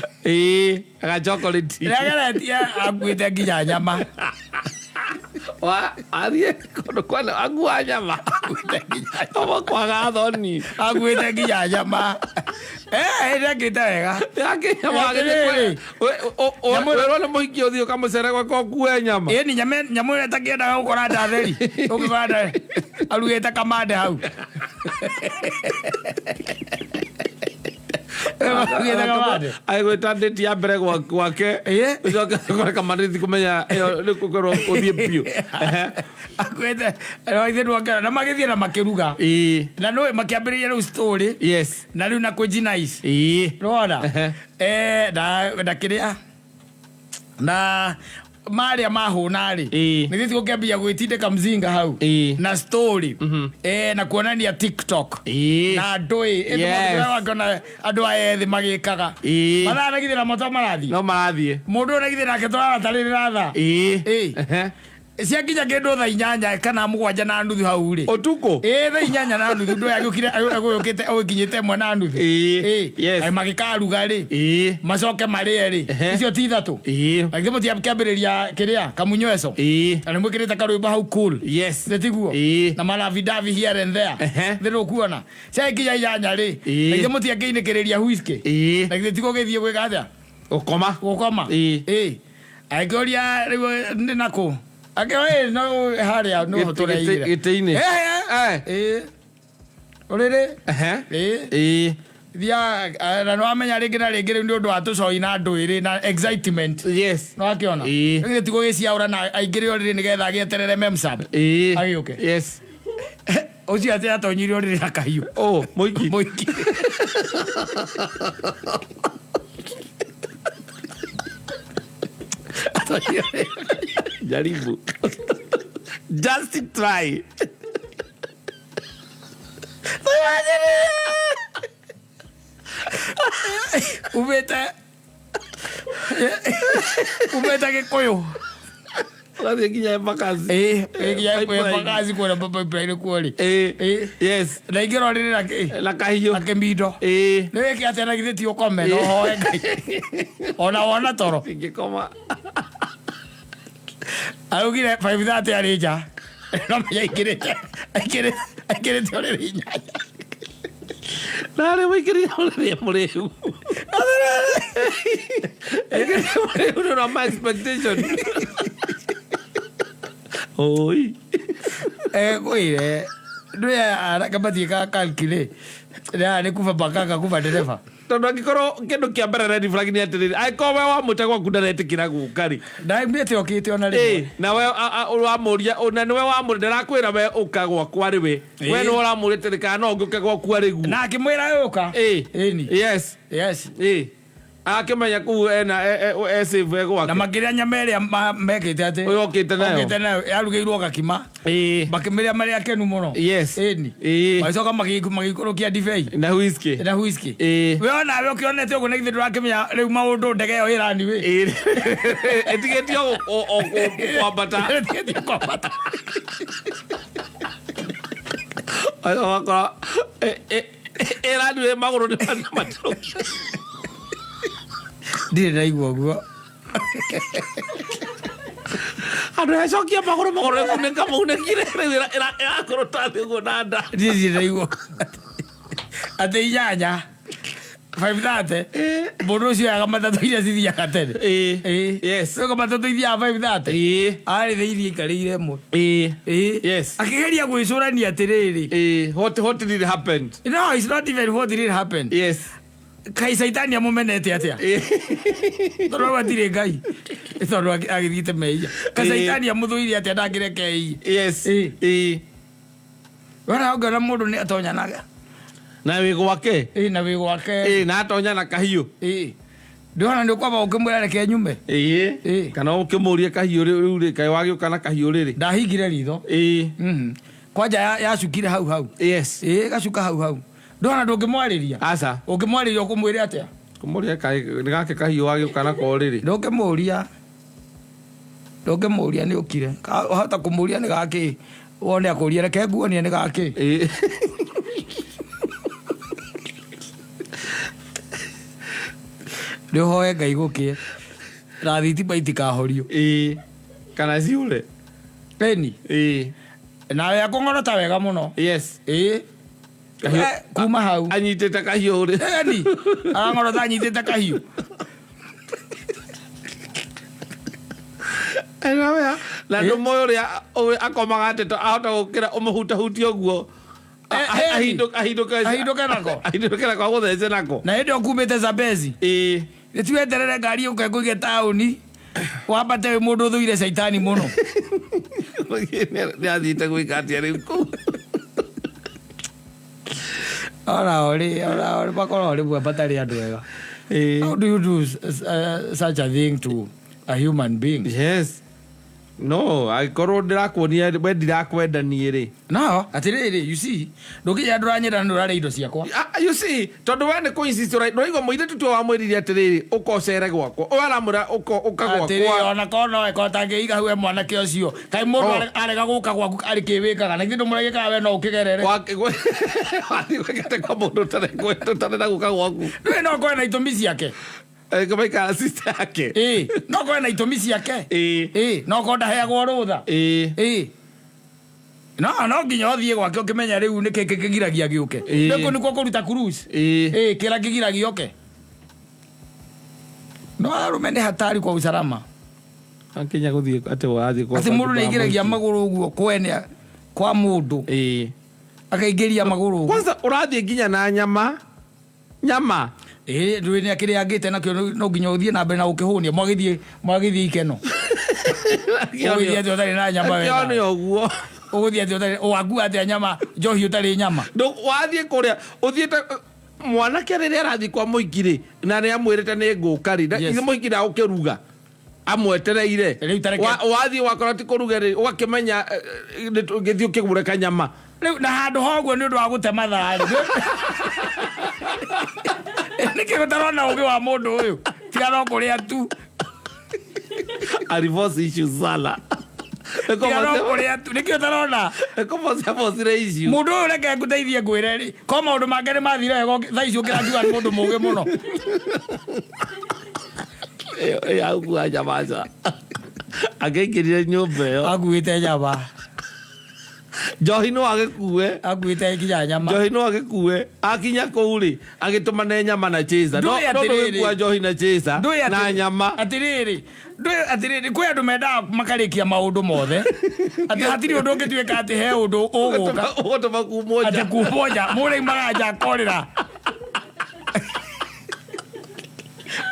aga chocolate rĩageretia akuĩte nginya nyama arie kono kwana agua nyama tomo kwaga thoni akuĩte nginya nyama ndekĩte wega wĩrwo nĩ mũhiki ũthiĩ ũkamũcere gwakwa ũkue nyama ĩni nyamũ ĩrĩa takĩendaga gũkora ndatheri ũkĩbanda arugĩte kamande hau aigwĩta ndĩti ya mbere gwake ũcoke kamandĩti kũmenya nĩ kũkorwo ũthiĩ biũ akwĩte na magĩthiĩ na makĩruga na nĩ makĩambĩrĩria rĩu story na rĩu na kwĩjinaici rona na kĩrĩa na marĩa mahũna rĩ nĩ gũkĩambia gwĩtindĩka mzinga hau na story na kuonania TikTok na ndũĩ andũ aya ethĩ magĩkaga mathanagithĩra moto marathiĩ no marathiĩ mũndũ ũragithĩra nake tũrara tarĩ ratha ciakinya kindu thaa 8 kana 7 na nuthu hau ri utuko thaa 8 na nuthu ndu agukire agukite agukinyite 1 na nuthu yes magikaruga ri macoke marie ri icio ti ithatu agithe mutia kiambiriria kiria kamunyweso na mwikirite karwimba hau cool yes netiguo na malavidavi here and there thiru kuona ciakinya 8 ri agithe mutia kiinikiriria whisky na agithe tiko githie gwigatha ukoma agoria riu ni nako akewe no haria no tureire gitini orere dia na no amenya ringi na ringi ni undu wa tucoi na nduiri na excitement yes no akiona ngi tiko giciaura na aingire orire ni getha gieterere memsab agioke yes uci ati atonyire orire na kahiu moiki jaribu just try ubeta gikuyu Ugathiĩ nginya Embakasi. Embakasi kuona Papa Ibrahim kuori. Yes. Na ingĩrwo rĩrĩ na kahiũ. Na kĩmindo. Nĩ wĩke atĩa na githĩ ti ũkome no hoe Ngai. Ona wona toro. Ingĩkoma. Arugire 5:30 arĩ nja. No menya aikĩrĩte ũrĩrĩ inyanya. Nare mũikĩrĩre ũrĩrĩ mũrĩu. Aikĩrĩte mũrĩu no my expectation. Oi. Kwĩre ndũya kabatie ka calculate nĩ kuva bakaka kuva dereva tondũ angĩkorwo kĩndũ kĩa mbere red flag nĩ atĩrĩrĩ angĩkorwo we wamũte gwaku ndaretĩkĩra gũka rĩ ndaimĩte okĩte ona rĩmwe na we wamũria na nĩwe wamũria ndarakwĩra we ũka gwakwa rĩ we we nĩwe ũramũrĩte rĩ kana no ngĩũke gwaku arĩ guo na akĩmwĩra ũka ĩni yes akĩmenya kuu save gwake na makĩrĩa nyama ĩrĩa mekĩte atĩ ũyũ okĩte nayo yarugĩirwo gakima makĩmĩrĩa marĩ akenu mũno ĩni macoka magĩikũrũkia ndibei na whisky we onawe ũkĩonete ũguo na githĩ ndũrakĩmenya rĩu maũndũ ndege ĩyo ĩrani wĩ ĩtigĩtio kwambata wakora ĩrani wĩ magũrũ nĩ matũrũkia ndirĩ ndaigua ũguo andũ acokia magũrũ kunĩka maunĩkire rĩu ĩrakorwo tathĩ ũguo na nda ndirĩ ndaigua atĩ inyanya 5:30 mũndũ ũcio yaga matatũ iria cithiaga tene ũga matatũ ithiaga 5:30 arĩ thĩinĩ ikarĩire ĩmwe akĩgeria gwĩcũrania atĩrĩrĩ what did happen no it's not even what did happen kai saitani amumenete atia toro watire ngai toro agithite meia ka saitani amuthuire atia ndangireke wana ogana mundu ni atonya naga na wĩ gwake na wĩ gwake na atonya na kahiũ ndona nĩ kwamba ũkĩmwĩra reke nyume kana ũkĩmũrie kahiũ rĩu rĩ kaĩ wagĩũka na kahiũ rĩrĩ ndahingire ritho kwanja yacukire hau gacuka hau ndona ndũngĩmwarĩria aca ũngĩmwarĩria ũkũmwĩre atĩa kũmũria nĩ gake kahiũ wagĩũka nako rĩrĩ ndũngĩmũria nĩ ũkire hota kũmũria nĩ gakĩ wone akũria reke nguonie nĩ gakĩ ndĩhoe Ngai gũkĩe na thitima itikahorio kana ciũre ĩni nawe akũng'orota wega mũno kuma hau anyitĩte kahiũ rĩ ni arang'orota anyitĩte kahiũ na ndũ moyo ũrĩa akomaga atĩ ahota gũkĩra ũmũhutahutia ũguo ahindũke nako agũthece nako na hĩndĩ ũkumĩte Zambezi nĩtiweterere ngari yũke kũige taũni wambate wĩ mũndũ ũthũire caitani mũno nĩ athiĩte gwĩka atĩa rĩu kũu ora bakorwo rĩmwe batarĩ andũ ega how do you do such a thing to a human being No, agĩkorwo ndĩrakuonia we ndirakwendanie rĩ. No, atirĩrĩ, you see, ndũkĩnya ndũranyenda ndũrarĩa indo ciakwa. You see, tondũ we nĩ kũ-insist ndũraigua mũirĩtu tu wamwĩrire atĩrĩrĩ ũkocere gwakwa. Ũyũ aramwĩra ũka gwakwa. Atĩrĩ ona korwo no eko tangĩiga hau mwanake ũcio. Kaĩ mũndũ arega gũka gwaku arĩ kĩwĩkaga na ithuĩ ndũmũregekaga we no ũkĩgerere. Wathiĩ gwĩkate kwa mũndũ ũtarĩ na gũka gwaku. Ndũĩ no korwo na itũmi ciake. Kamaikara sister yake. No korwo na itũmi ciake. No korwo ndaheagwo rũtha. No nginya ũthiĩ gwake ũkĩmenya rĩu nĩ kĩgiragia gĩũke. Ndĩkũ nĩkuo kũruta cruise. Kĩrĩa kĩgiragia gĩũke. No arũme nĩ hatari kwa usalama. Akinya gũthiĩ atĩ wathiĩ kwa. Atĩ mũndũ nĩaingĩragia magũrũ ũguo kwene kwa mũndũ. Akaingĩria magũrũ ũguo. Kwanza ũrathiĩ nginya na nyama. Ndũĩ nĩ akĩrĩa angĩte nakĩo no nginya ũthiĩ na mbere na ũkĩhũnia mwagĩthiĩ ikeno. Ũgũthiĩ atĩ ũtarĩ na nyama wega. Nĩ ũguo. Ũgũthiĩ atĩ ũtarĩ wakua atĩ nyama njohi ũtarĩ nyama. Wathiĩ kũrĩa ũthiĩte mwanake rĩrĩa arathiĩ kwa mũingĩ-rĩ na nĩ amwĩrĩte nĩ ngũka-rĩ ithe mũingĩ ndagũkĩruga amwetereire. Wathiĩ wakora ti kũruga-rĩ ũgakĩmenya gĩthiĩ ũkĩgũre kanyama. Rĩu na handũ hoguo nĩ ũndũ wa gũte mathaa-rĩ. Nĩkĩ ũtarona ũgĩ wa mũndũ ũyũ tiga no kũrĩa tu. Divorce issues sala. Tiga no kũrĩa tu nĩkĩ ũtarona. Mũndũ ũyũ reke ngũteithie ngwĩre-rĩ ko maũndũ make nĩ mathire wega thaa ici ũkĩrangiuga nĩ mũndũ mũũgĩ mũno. Agũkua nyama nja. Agĩingĩrire nyũmba ĩyo. Akuĩte nyama. Njohi no agĩkue. Akuĩte nginya nyama. Njohi no agĩkue. Akinya kũu-rĩ agĩtũmane nyama na chaser. No ndũgĩkua njohi na chaser na nyama. Atĩrĩrĩ kwĩ andũ mendaga makarĩkia maũndũ mothe. Atĩ hatirĩ ũndũ ũngĩtuĩka atĩ he ũndũ ũgũka. Ũgũtũma kumwo nja. Atĩ kumwo nja mũrĩmaga nja korĩra.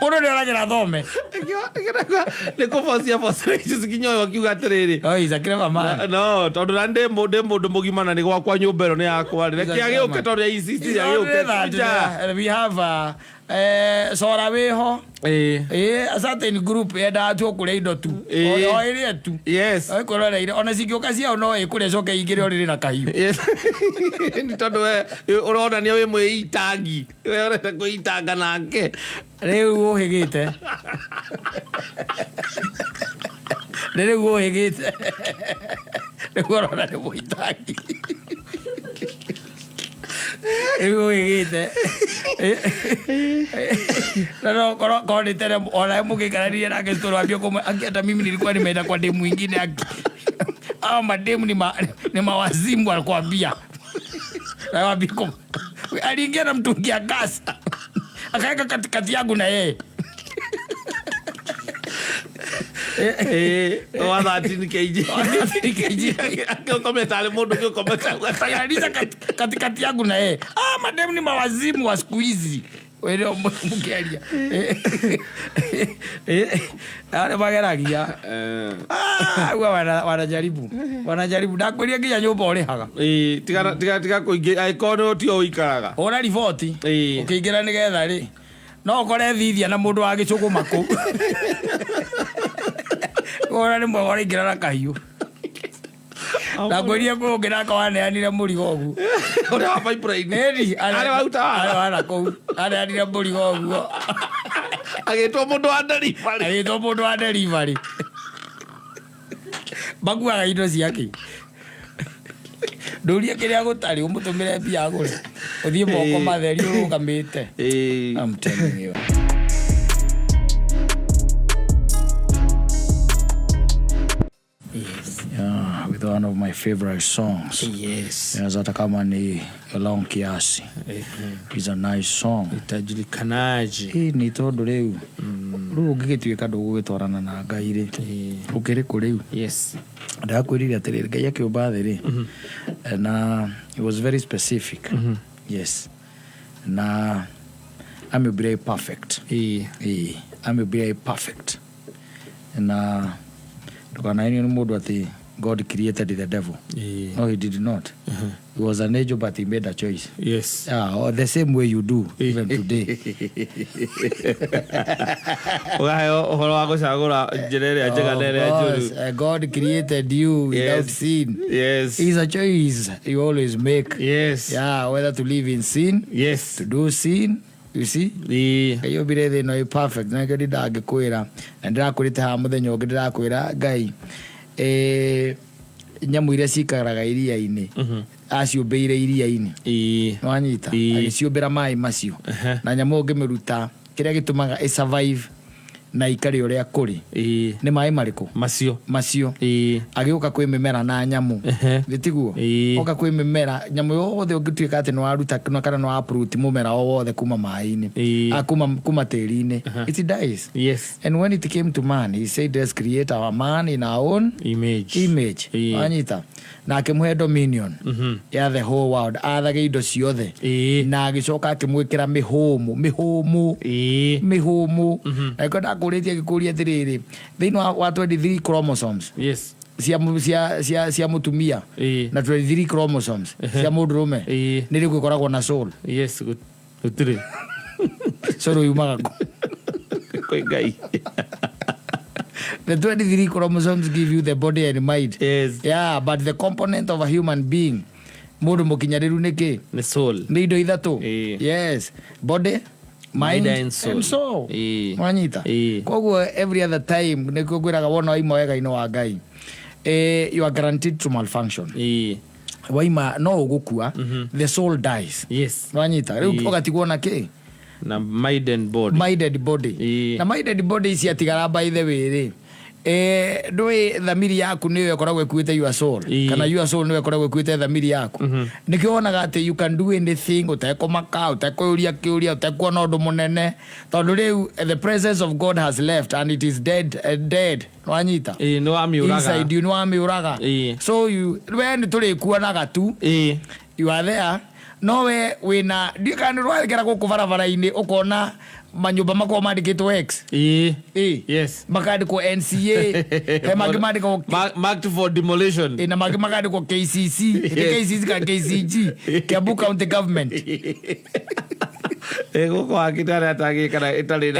Mũndũ nĩ oragĩra thome. Nĩ kũbocia cikinyoyo akiuga atĩrĩrĩ. He's a clever man. No, tondũ na ndĩ mũndũ mũgima na nĩ gwakwa nyũmba ĩno nĩ yakwa. Reke agĩũke tondũ ya insist agĩũke. We have Sora wĩho. A certain group yendaga tu kũrĩa indo tu. O ĩrĩa tu. Yes. Ĩkũroreire ona cingĩũka ciao no ĩkũrĩa coke igĩrĩ orĩrĩ na kahiũ. Nĩ tondũ we ũronania wĩ mwĩitangi. We ũrenda kwĩitanga nake. Rĩu ũhĩgĩte. Rĩu ũhĩgĩte. Rĩu ũrona nĩ mwĩitangi. Rĩu ũhĩgĩte. No korwo nĩ tene ona mũgĩikarania nake tũrambia kũmwe akiata mimi nilikuwa nimeenda kwa demu mwingine hao mademu ni mawazimu alikwambia. Nawaambia aliingia na mtungi ya gas akaeka katikati yangu na yeye. Wathatini kg. Akiukometa ale mũndũ akiukometa akayaliza katikati yangu na yeye. Mademu ni mawazimu wa siku hizi. Wewe mkialia. Wale mageragia. Wanajaribu ndakwĩria nginya nyũmba ũrĩhaga. Tiga kũingĩ aikoro ti ũikaraga. Ona riboti ũkĩingĩra nĩgetha rĩ no ũkore thithia na mũndũ wa gĩcũgũma kũu. Ona nĩ mwega ũraingĩra na kahiũ. Ndakwĩria kũngĩra kawaneanire mũrigo ũguo. Ũrĩa wa pipeline. Arĩa wautaga. Arĩa wana kũu. Aneanire mũrigo ũguo. Agĩtwo mũndũ wa delivery. Makuaga indo ciake. Ndũrie kĩrĩa gũtarĩ ũmũtũmĩre mbia agũre. Ũthiĩ moko matheri ũrũgamĩte. I'm telling you. Yes. Yeah, with one of my favorite songs. Yes. Hata kama ni Long Kiasi. It's a nice song. Itajulikanaje. Ni tondũ rĩu ũngĩgĩtuĩka ndũgũgĩtwarana na Ngai rĩ ũkĩrĩ kũ rĩu. Yes. Ndakwĩrire atĩrĩrĩ Ngai akĩũmba thĩ rĩ na it was very specific. Yes. Na I'm very perfect. I'm very perfect. Na ndũkanainio nĩ mũndũ atĩ God created the devil. No, he did not. He was an angel, but he made a choice. Yes. Or the same way you do even today. God created you without sin. Yes. It's a choice you always make. Yes. Yeah, whether to live in sin. Yes. To do sin. You see? Kayo birede no perfect. Na kadi dage kwera. Ndira kurite ha muthenya ogidira kwera Ngai. Nyamu iria cikaraga iria-inĩ aciũmbĩire iria-inĩ wanyita agĩciũmbĩra maĩ macio na nyamũ ũngĩmĩruta kĩrĩa gĩtũmaga ĩ-survive na ikare ũrĩa kũrĩ nĩ maĩ marĩkũ macio agĩũka kwĩ mĩmera na nyamũ gĩtiguo oka kwĩ mĩmera nyamũ yothe ũngĩtuĩka atĩ nĩwaruta kana nĩwapuruti mũmera o wothe kuma maĩ-inĩ kuma tĩri-inĩ it dies. Yes. And when it came to man, he said let's create our man in our own image wanyita na akĩmũhe dominion ya the whole world athage indo ciothe na agĩcoka akĩmwĩkĩra mĩhũmũ na ĩkwendaga kũrĩtie gĩkũria atĩrĩrĩ thĩinĩ wa 23 chromosomes cia mũtumia na 23 chromosomes cia mũndũrũme nĩ rĩu gĩkoragwo na soul. Yes, gũtirĩ soul yumaga kwĩ Ngai. The 23 chromosomes give you the body and mind. Yes. Yeah, but the component of a human being, mundu mukinyariru niki? The soul. Ni indo ithatu. Yes. Body, mind and soul. Wanyita. Koguo every other time niko gwiraga wona waima wega-inĩ wa Ngai. You are guaranteed to malfunction. Waima no ugukua, the soul dies. Yes. Wanyita. Riu ugatigwo na ki? Na my dead body. Na my dead body isi atigara by the way ndũĩ thamiri yaku nĩyo ĩkoragwo ĩkuĩte your soul kana your soul nĩyo ĩkoragwo ĩkuĩte thamiri yaku nĩkĩo wonaga atĩ you can do anything ũtekũmaka ũtekũũria kĩũria ũtekuona ũndũ mũnene tondũ rĩu the presence of God has left and it is dead wanyita inside you nĩwamĩũraga so we nĩtũrĩkuonaga tu you are there no we wina ndikana rwathikira guku barabara-inĩ ukona manyumba makwa mandikitwo X yes makandikwo NCA mangĩ mandikwo marked for demolition na mangĩ makandikwo KCC ka KCG Kiambu County Government guko akitara atagikana itari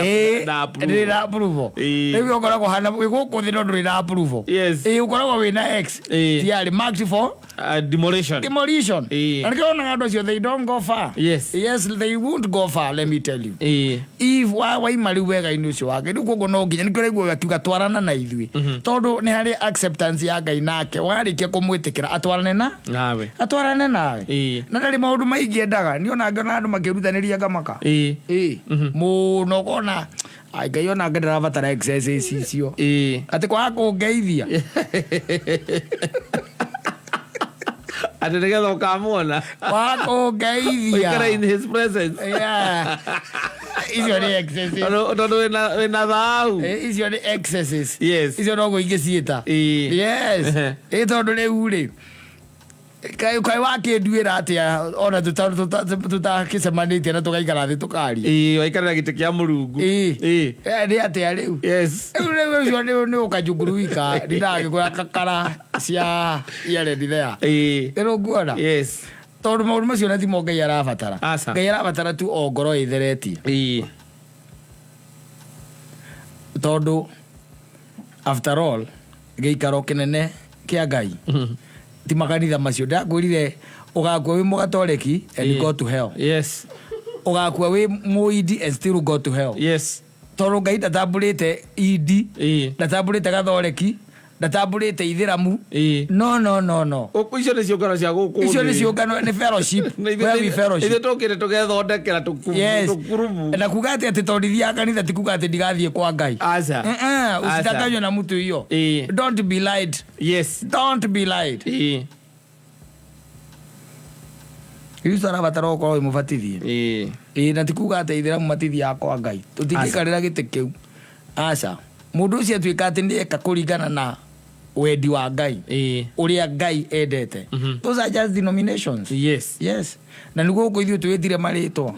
na approval rĩu ũkoragwo hana gũkũ thĩ no ndũrĩ na approval ũkoragwo wĩna X tiarĩ marked for demolition na nĩkĩo onaga andũ acio they don't go far. Yes they won't go far, let me tell you. If waima rĩu wega-inĩ ũcio wake rĩu koguo no nginya nĩkĩo rĩguo akiuga twarana na ithuĩ tondũ nĩ harĩ acceptance ya Ngai nake warĩkia kũmwĩtĩkĩra atwarane nawe na ndarĩ maũndũ maingĩ endaga nĩona ngona andũ makĩrutanĩria ngamaka mũno kona Ngai ona ngĩndĩrabatara exercise icio atĩ kwaga kũngeithia ati nĩgetha ũkamwona wakũngeithia in his presence. Icio nĩ excesses tondũ wĩna thau icio nĩ excesses icio noguo ingĩciĩta tondũ rĩu rĩ kai wakĩnduĩra atĩa ona tũtakĩcemanĩtie na tũgaikara thĩ tũkaria waikarĩra gĩtĩ kĩa Mũrungu nĩ atĩa rĩu rĩu ũcio nĩ ũkanjunguru wika ndinagĩkũra kakara cia iaredi thea rĩu nguona tondũ maũndũ macio na timo Ngai arabatara Ngai arabatara tu o ngoro ĩtheretie tondũ after all gĩikaro kĩnene kĩa Ngai ti makanitha macio ndakwĩrire ũgakua wĩ mũgatoreki and go to hell ũgakua wĩ mũidi and still go to hell tondũ Ngai ndatambũrĩte idi ndatambũrĩte gathoreki ndatambũrĩte ithĩramu no icio nĩ ciũngano cia gũkũ icio nĩ ciũngano nĩ fellowship ithuĩ tũkĩrĩ tũgethondekera tũkurubu na kuga atĩ tondũ ithiaga kanitha ti kuga atĩ ndigathiĩ kwa Ngai usidanganywe na mtu hiyo don't be lied Yesu arabatara gũkorwo wĩ mũbatithie na ti kuga atĩ ithĩramu matithiaga kwa Ngai tũtingĩikarĩra gĩtĩ kĩu aca mũndũ ũcio atuĩka atĩ nĩeka kũringana na wendi wa Ngai ũrĩa Ngai endete those are just denominations na nĩguo gũkũ ithuĩ twĩtire marĩtwa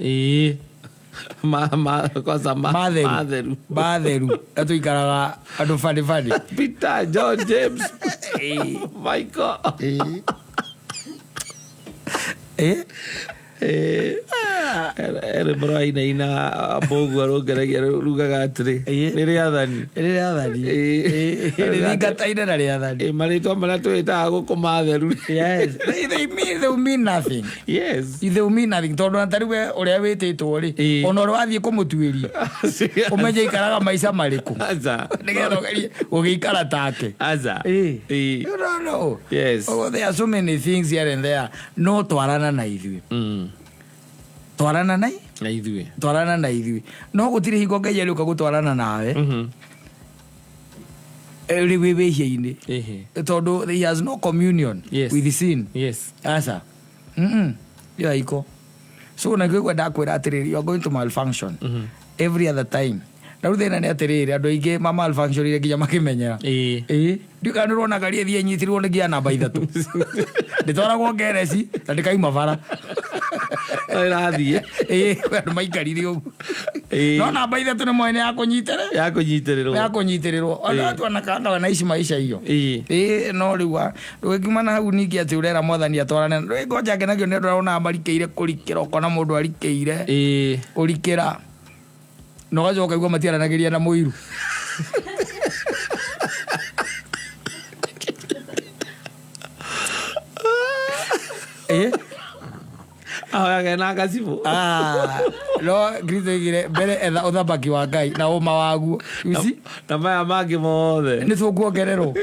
kwanza matheru atuikaraga andu fani Peter John James Michael ere maraina ina bogu arongeragia rugaga atiri riri athani ngataine na ri athani maritwa maria twitaga guku matheru yes they mean nothing tondu natariwe uria wititwo ri ona uri wathie kumutuiria umenye ikaraga maica mariku nigetha ugiikara take you don't know. Yes. Oh, there are so many things here and there. No twarana na ithui twarana na ithui no gutire hingo Ngai ari uka gutwarana nawe ri wibehia-ini tondu he has no communion with sin. Asa yo iko so na kwigwa ndakwira atiriri you are going to malfunction every other time. Na ruthena ni atiriri andu aingi malfunction ire nginya makimenyera ndikanirwo na gari ethie nyitirwo ni ngia namba 3 nditwaragwo ngereci na ndikaima bara irathie andu maikarire ugu no namba 3 ni mwene yakunyitirirwo ona watu wanakanga na ici maisha hiyo no riwa ndugikimana hau ningi ati urera mwathani atwarane ndwigoja ngenagio ni ndurona marikeire kurikira ukona mundu arikeire urikira no gajoka igwa matiaranagiria na muiru agena gacibu no Kristo mbere etha uthamaki wa Ngai na uma waguo na maya mangi mothe ni tukuongererwo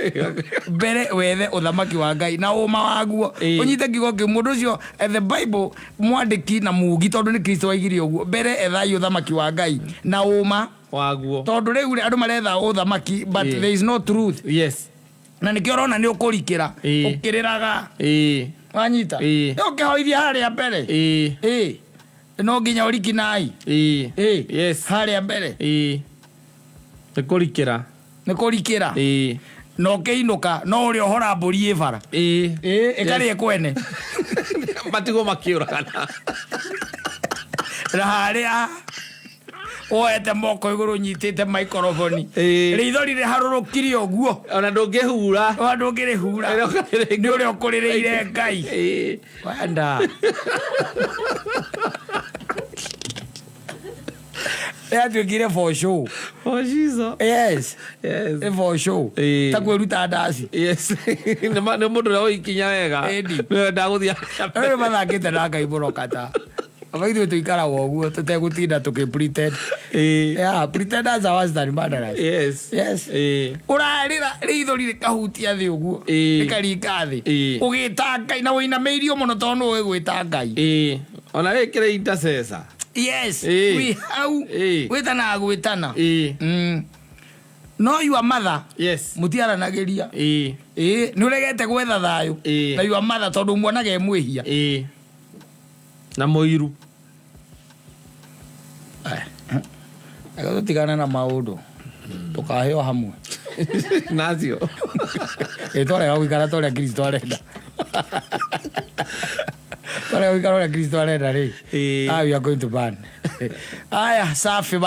mbere wethe uthamaki wa Ngai na uma waguo unyite kiugo ki mundu ucio the Bible mwandiki na mugi tondu ni Kristo waigire uguo mbere ethai uthamaki wa Ngai na uma waguo tondu riu andu maretha uthamaki but there is no truth. Na nikio rona ni ukurikira ukiriraga wanyita ukihoithia haria mbere no nginya uriki nai haria mbere ni kurikira no kiinuka no uri ohora mburi ibara ikari kwene matigo makiuragana na haria oete moko iguru nyitite microphone ritho rire harurukire uguo ona ndungihura ni uri ukuririire Ngai wenda atuikire for show yes for show takweruta ndasi ni mundu ria uikinya wega ndaguthia mathakite na Ngai burokata abaithu tuikara woguo tutegutinda tukipretend pretenders are worse than murderers. Urarira ritho rire kahutia thi uguo ikaringa thi ugita Ngai na winameirio muno tondu wigwita Ngai ona rikire intercessor we how witana gwitana no your mother mutiaranagiria ni uregete gwetha thayu na your mother tondu mwanage mwihia na muiru tutigana na maundu tukaheo hamwe nacio twarega gwikara toria Kristo arenda twarega gwikara toria Kristo arenda ri we are going to burn aya safi